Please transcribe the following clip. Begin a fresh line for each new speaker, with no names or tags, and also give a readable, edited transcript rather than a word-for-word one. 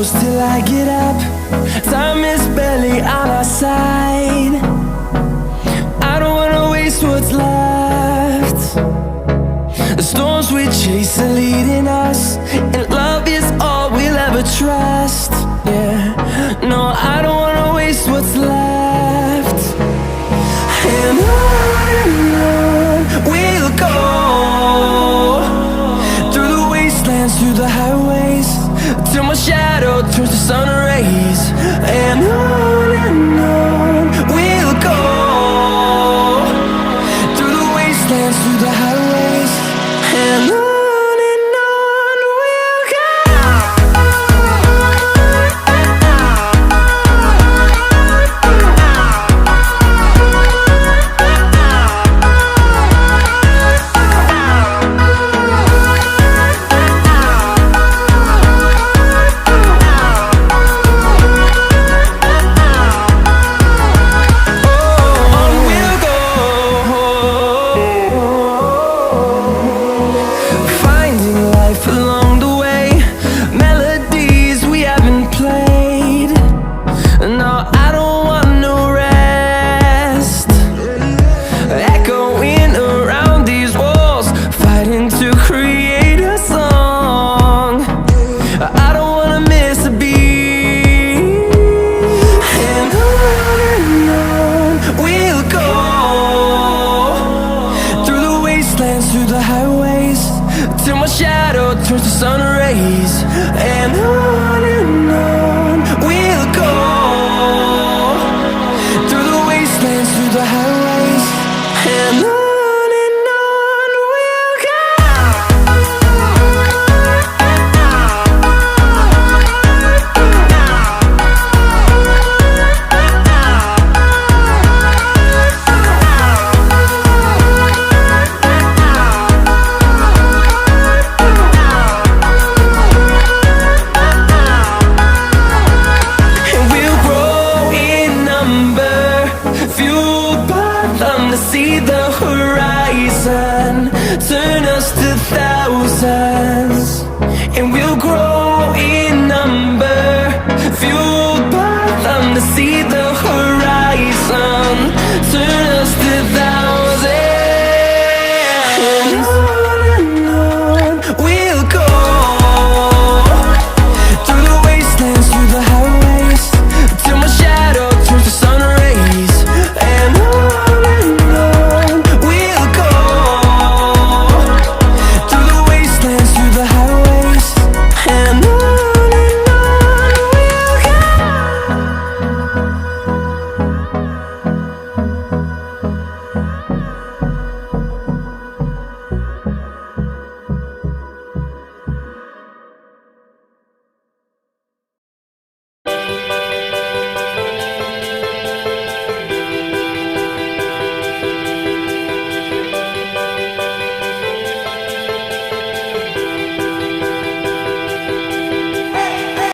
close till I get up. Time is barely on our side. I don't wanna waste what's left. The storms we chase are leading us, and love is all we'll ever trust. Yeah, no, I don't wanna waste what's left. And on we'll go, through the wastelands, through the highways, till my shadow turns to sun rays. And on we'll go, through the wastelands, through the highways, and on we'll go. Through the highways, till my shadow turns to sun rays. And on we'll go, through the wastelands, through the highways, and on we'll go. See the horizon.